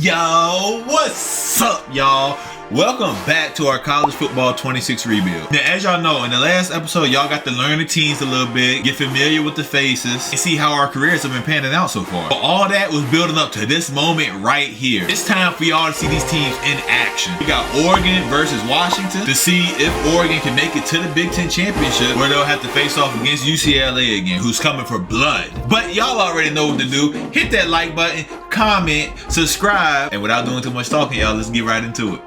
Yo, what's up, y'all? Welcome back to our college football 26 rebuild. Now, as y'all know, in the last episode, y'all got to learn the teams a little bit, get familiar with the faces, and see how our careers have been panning out so far. But all that was building up to this moment right here. It's time for y'all to see these teams in action. We got Oregon versus Washington to see if Oregon can make it to the Big Ten Championship, where they'll have to face off against UCLA again, who's coming for blood. But y'all already know what to do. Hit that like button, comment, subscribe, and without doing too much talking, y'all, let's get right into it.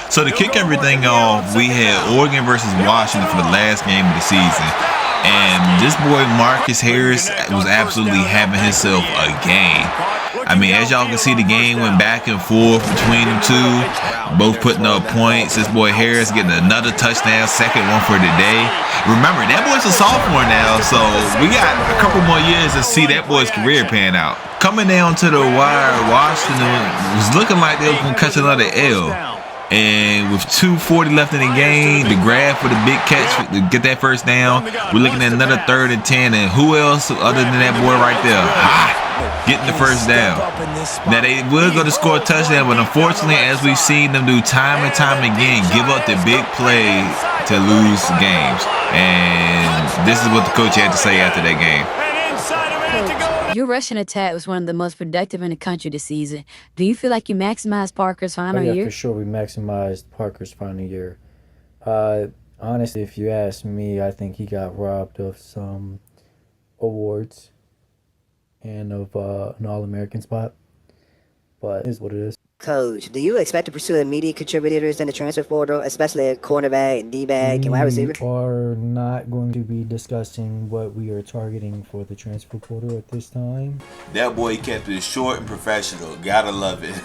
So to kick everything off, we had Oregon versus Washington for the last game of the season. And this boy Marcus Harris was absolutely having himself a game. I mean, as y'all can see, the game went back and forth between them two, both putting up points. This boy Harris getting another touchdown, second one for the day. Remember, that boy's a sophomore now, so we got a couple more years to see that boy's career pan out. Coming down to the wire, Washington was looking like they were going to catch another L. And with 2:40 left in the game, the grab for the big catch to get that first down, we're looking at another 3rd and 10. And who else other than that boy right there? Getting the first down. Now, they will go to score a touchdown, but unfortunately, as we've seen them do time and time again, give up the big play to lose games. And this is what the coach had to say after that game. Your rushing attack was one of the most productive in the country this season. Do you feel like you maximized Parker's final year? Yeah, for sure we maximized Parker's final year. Honestly, if you ask me, I think he got robbed of some awards and of an All-American spot. But it is what it is. Coach, do you expect to pursue immediate contributors in the transfer portal, especially a cornerback, D-back, and wide receiver? We are not going to be discussing what we are targeting for the transfer portal at this time. That boy kept it short and professional. Gotta love it.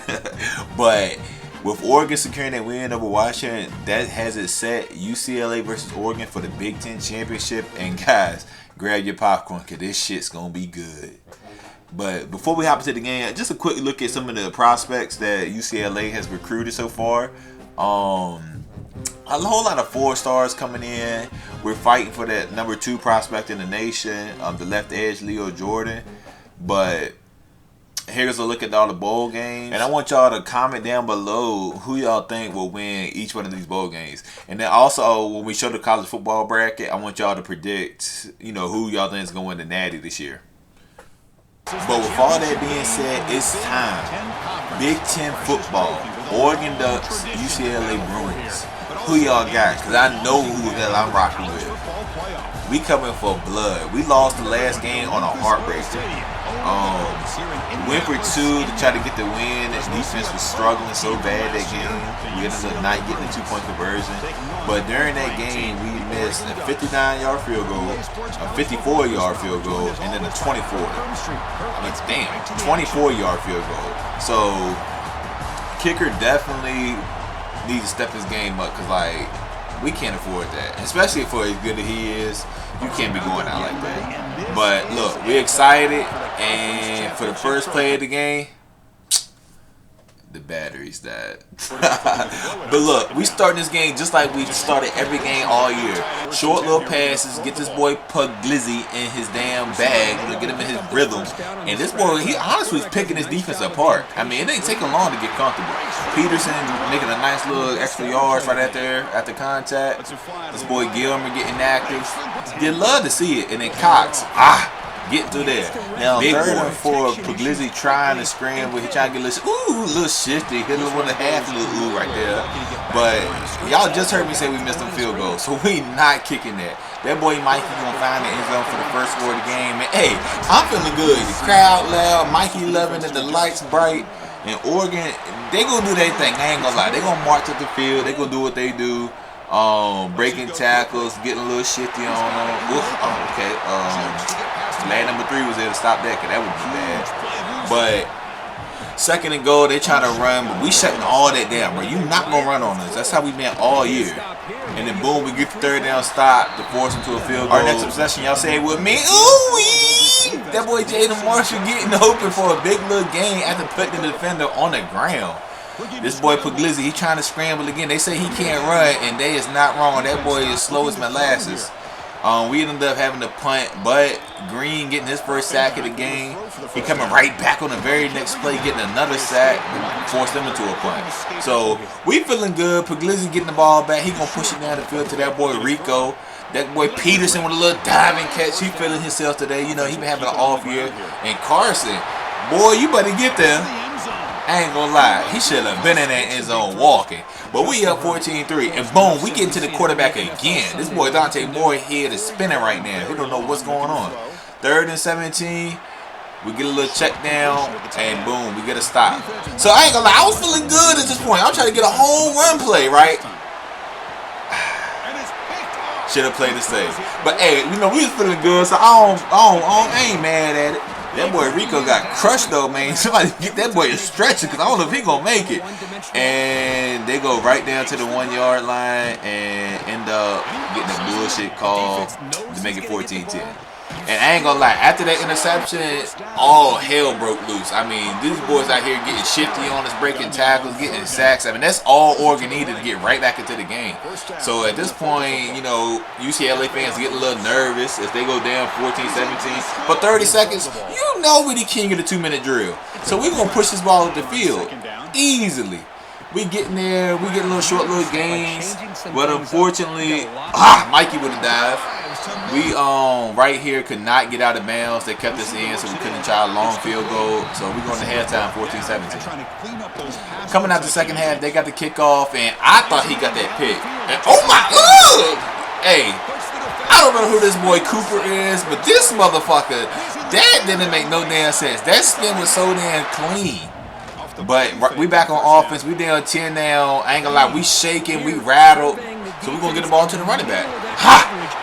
But with Oregon securing that win over Washington, that has it set. UCLA versus Oregon for the Big Ten Championship. And guys, grab your popcorn because this shit's going to be good. But before we hop into the game, just a quick look at some of the prospects that UCLA has recruited so far. A whole lot of 4 stars coming in. We're fighting for that number 2 prospect in the nation, the left edge, Leo Jordan. But here's a look at all the bowl games. And I want y'all to comment down below who y'all think will win each one of these bowl games. And then also, when we show the college football bracket, I want y'all to predict, who y'all think is going to win the Natty this year. But with all that being said, it's time. Big Ten football. Oregon Ducks, UCLA Bruins. Who y'all got? Because I know who the hell I'm rocking with. We coming for blood. We lost the last game on a heartbreaker. Went for 2 to try to get the win. That defense was struggling so bad that game. We ended up not getting the 2-point conversion. But during that game, we missed a 59-yard field goal, a 54-yard field goal, and then a 24-yard field goal. So, kicker definitely needs to step his game up because, we can't afford that. Especially for as good as he is, you can't be going out like that. But, look, we're excited, and for the first play of the game, the batteries died. But look, we starting this game just like we started every game all year. Short little passes, get this boy Puglizzi in his damn bag, get him in his rhythm. And this boy, he honestly was picking his defense apart. I mean, it didn't take him long to get comfortable. Peterson making a nice little extra yards right out there after contact. This boy Gilmer getting active. You love to see it. And then Cox, get through there. Now, big 3rd and 4, Puglizzi trying to scramble. He trying to get a little shifty. Hit him with a half little right there. But y'all just heard me say we missed them field goals. So we not kicking that. That boy Mikey gonna find the end zone for the first score of the game. And hey, I'm feeling good. The crowd loud. Mikey loving it. The lights bright. And Oregon, they gonna do their thing. I ain't gonna lie. They gonna march up the field. They gonna do what they do. Breaking tackles, getting a little shifty on them. Okay. Lad number 3 was there to stop that because that would be bad. But 2nd and goal, they trying to run, but we shutting all that down, bro. You not gonna run on us. That's how we been all year. And then boom, we get the 3rd down stop to force them to a field goal. Our next possession, y'all say it with me. Ooh-wee! That boy Jaden Marshall getting open for a big little gain after putting the defender on the ground. This boy Puglizzi, he trying to scramble again. They say he can't run, and they is not wrong. That boy is slow as molasses. We ended up having to punt, but Green getting his first sack of the game. He coming right back on the very next play, getting another sack, forced them into a punt. So we feeling good. Puglisi getting the ball back. He gonna push it down the field to that boy Rico. That boy Peterson with a little diving catch. He feeling himself today. You know, he been having an off year. And Carson, boy, you better get there. I ain't gonna lie, he should have been in that end zone walking. But we up 14-3, and boom, we get into the quarterback again. This boy Dante Moore head is spinning right now. He don't know what's going on. 3rd and 17, we get a little check down, and boom, we get a stop. So I ain't gonna lie, I was feeling good at this point. I'm trying to get a home run play, right? Should have played the save. But hey, you know, we was feeling good, so I ain't mad at it. That boy Rico got crushed though, man. Somebody get that boy a stretcher, because I don't know if he gonna make it. And they go right down to the 1 yard line and end up getting a bullshit call to make it 14-10. And I ain't gonna lie, after that interception, all hell broke loose. I mean, these boys out here getting shifty on us, breaking tackles, getting sacks. I mean, that's all Oregon needed to get right back into the game. So at this point, you know, UCLA fans get a little nervous as they go down 14-17. For 30 seconds, you know we the king of the 2-minute drill. So we're gonna push this ball up the field easily. We getting there, we getting little short little gains. But unfortunately, Mikey with a dive. We right here could not get out of bounds. They kept us in, so we couldn't try a long field goal. So we're going to halftime 14-17. Coming out the second half, they got the kickoff, and I thought he got that pick. And, oh my God! Hey, I don't know who this boy Cooper is, but this motherfucker, that didn't make no damn sense. That spin was so damn clean. But we back on offense. We down 10 now. I ain't gonna lie, we shaking, we rattled. So we're gonna get the ball to the running back.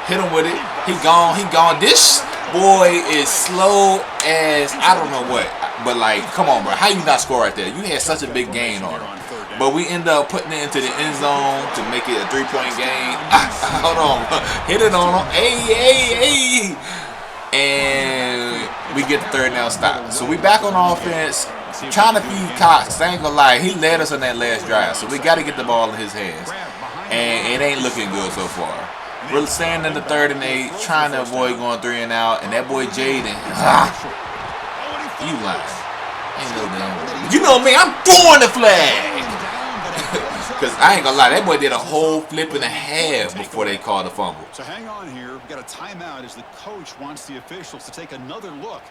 Hit him with it. He gone. This boy is slow as I don't know what. But like, come on, bro. How you not score right there? You had such a big gain on him. But we end up putting it into the end zone to make it a 3-point game. Hold on. Hit it on him. Hey. And we get the 3rd down stop. So we back on offense. Trying to feed Cox. I ain't gonna lie. He led us on that last drive. So we got to get the ball in his hands. And it ain't looking good so far. We're standing in the 3rd and 8, trying to avoid going 3 and out. And that boy Jaden, you lying. Ain't no damn way. You know me, I'm throwing the flag. Because I ain't gonna lie, that boy did a whole flip and a half before they called the fumble. So hang on here. We've got a timeout as the coach wants the officials to take another look.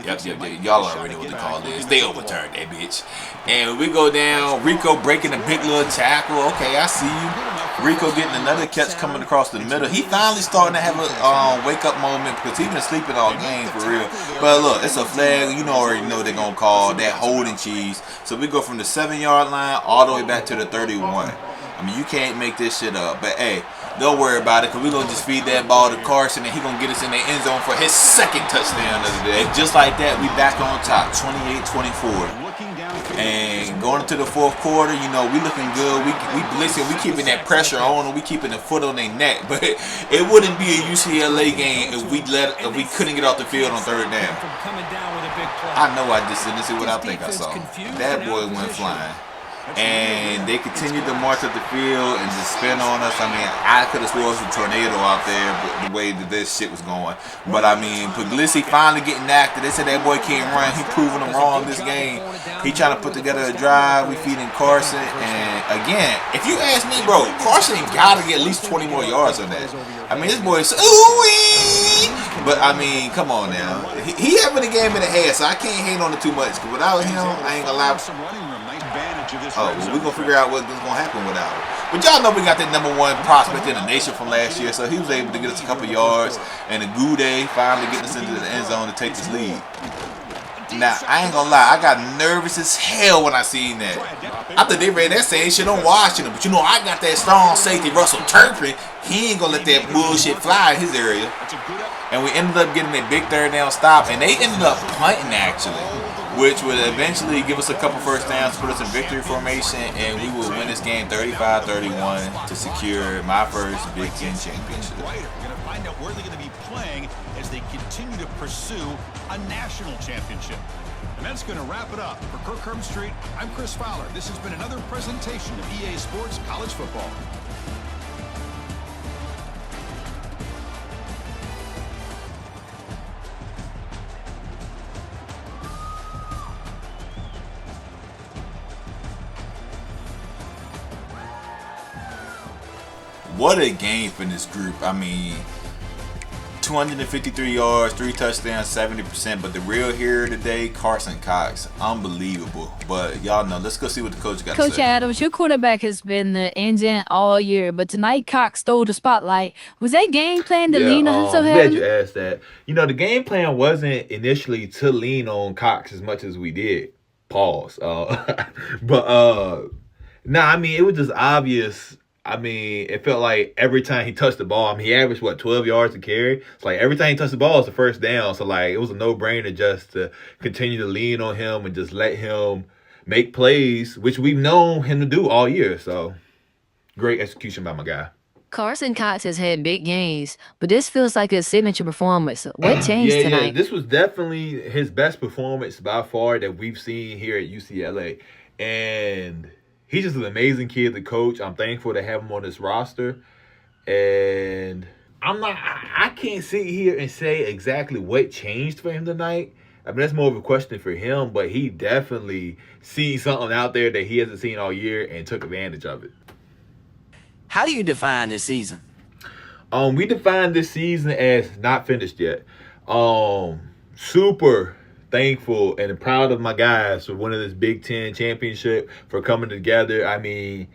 Yep. Y'all already know what the call is. They overturned that bitch. And we go down. Rico breaking a big little tackle. Okay, I see you. Rico getting another catch coming across the middle. He finally starting to have a wake-up moment because he's been sleeping all game for real. But look, it's a flag. You already know they're going to call that holding cheese. So we go from the 7-yard line all the way back to the 31. I mean, you can't make this shit up. But, hey, don't worry about it because we're going to just feed that ball to Carson and he's going to get us in the end zone for his 2nd touchdown of the day. Just like that, we back on top, 28-24. And going into the 4th quarter, you know, we looking good. We blitzing. We keeping that pressure on them. We keeping the foot on their neck. But it wouldn't be a UCLA game if we couldn't get off the field on 3rd down. I know I just didn't see what I think I saw. That boy went flying. And they continued to march up the field and just spin on us. I mean, I could have sworn it was a tornado out there, but the way that this shit was going. But I mean, Puglisi finally getting active. They said that boy can't run. He proving them wrong this game. He trying to put together a drive. We feeding Carson. And again, if you ask me, bro, Carson got to get at least 20 more yards on that. I mean, this boy is ooh-wee. But I mean, come on now. He having a game in the head, so I can't hate on it too much. Because without him, I ain't gonna lie. Oh, well, we're going to figure out what's going to happen without him. But y'all know we got that #1 prospect in the nation from last year, so he was able to get us a couple yards. And the Goudet finally getting us into the end zone to take this lead. Now, I ain't going to lie, I got nervous as hell when I seen that. I thought they ran that same shit on Washington, but you know, I got that strong safety, Russell Turpin. He ain't going to let that bullshit fly in his area. And we ended up getting that big 3rd down stop, and they ended up punting, actually, which would eventually give us a couple first downs, put us in victory formation, and we will win this game 35-31 to secure my first Big Ten championship. We're going to find out where they're going to be playing as they continue to pursue a national championship. And that's going to wrap it up. For Kirk Herbstreit, I'm Chris Fowler. This has been another presentation of EA Sports College Football. what a game for this group. I mean, 253 yards, 3 touchdowns, 70%. But the real hero today, Carson Cox. Unbelievable. But y'all know, let's go see what the coach got to say. Coach Adams, your quarterback has been the engine all year, but tonight Cox stole the spotlight. Was that game plan to lean on him so I'm glad heavily? you asked that. You know, the game plan wasn't initially to lean on Cox as much as we did. Pause. I mean, it was just obvious. I mean, it felt like every time he touched the ball, I mean, he averaged, 12 yards to carry? It's like every time he touched the ball, it's a first down. So, like, it was a no-brainer just to continue to lean on him and just let him make plays, which we've known him to do all year. So, great execution by my guy. Carson Cox has had big games, but this feels like a signature performance. What changed tonight? Yeah, this was definitely his best performance by far that we've seen here at UCLA. And he's just an amazing kid to coach. I'm thankful to have him on this roster. And I can't sit here and say exactly what changed for him tonight. I mean, that's more of a question for him, but he definitely sees something out there that he hasn't seen all year and took advantage of it. How do you define this season? We define this season as not finished yet. Super thankful and proud of my guys for winning this Big Ten championship, for coming together. I mean,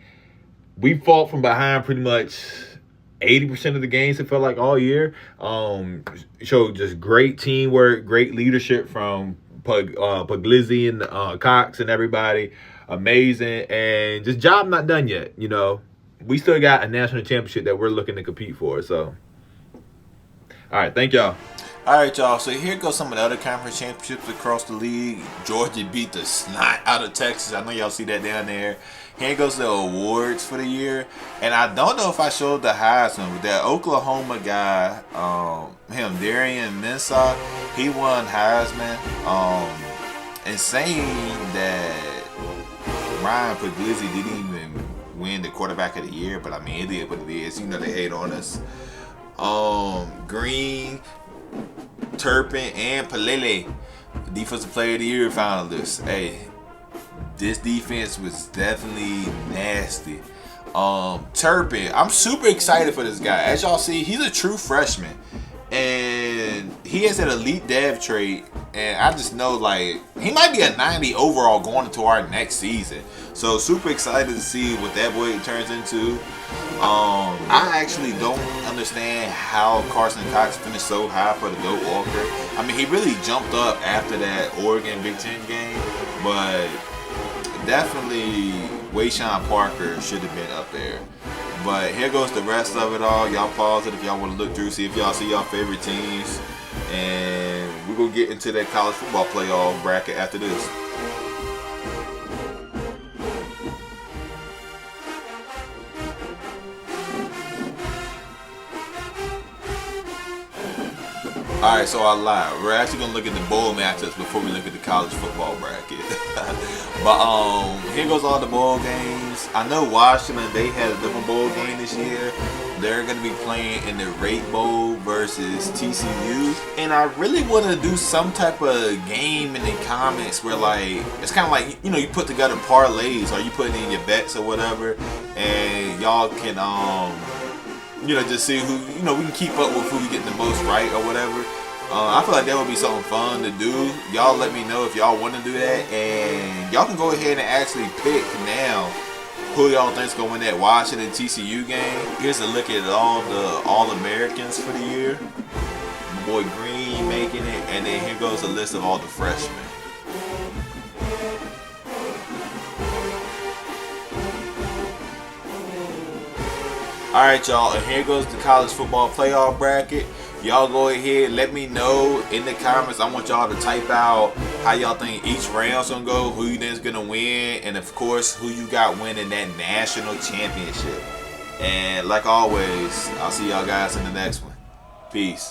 we fought from behind pretty much 80% of the games, it felt like, all year. Showed just great teamwork, great leadership from Puglisi and Cox and everybody. Amazing. And just job not done yet, you know. We still got a national championship that we're looking to compete for. So, all right, thank y'all. All right, y'all. So here goes some of the other conference championships across the league. Georgia beat the snot out of Texas. I know y'all see that down there. Here goes the awards for the year. And I don't know if I showed the Heisman, but that Oklahoma guy, Darian Mensah, he won Heisman. And saying that Ryan Puglisi didn't even win the quarterback of the year, but I mean, it is what it is. You know, they hate on us. Green, Turpin, and Pelele, defensive player of the year finalists. Hey, this defense was definitely nasty. Turpin, I'm super excited for this guy. As y'all see, he's a true freshman, and he has that elite dev trait. And I just know, like, he might be a 90 overall going into our next season. So super excited to see what that boy turns into. I actually don't understand how Carson Cox finished so high for the GOAT Walker. I mean, he really jumped up after that Oregon Big Ten game, but definitely Wayshawn Parker should have been up there. But here goes the rest of it all. Y'all pause it if y'all want to look through, see if y'all see y'all favorite teams. And we're going to get into that college football playoff bracket after this. Alright, so I lied. We're actually going to look at the bowl matchups before we look at the college football bracket. But here goes all the bowl games. I know Washington, they had a different bowl game this year. They're going to be playing in the Rate Bowl versus TCU. And I really want to do some type of game in the comments where, like, it's kind of like, you know, you put together parlays or you put in your bets or whatever. And y'all can, you know, just see who, you know, we can keep up with who getting the most right or whatever. I feel like that would be something fun to do. Y'all let me know if y'all want to do that. And y'all can go ahead and actually pick now who y'all think's going to win that Washington TCU game. Here's a look at all the All-Americans for the year. My boy Green making it. And then here goes a list of all the freshmen. Alright, y'all, and here goes the college football playoff bracket. Y'all go ahead, let me know in the comments. I want y'all to type out how y'all think each round's gonna go, who you think's gonna win, and of course, who you got winning that national championship. And like always, I'll see y'all guys in the next one. Peace.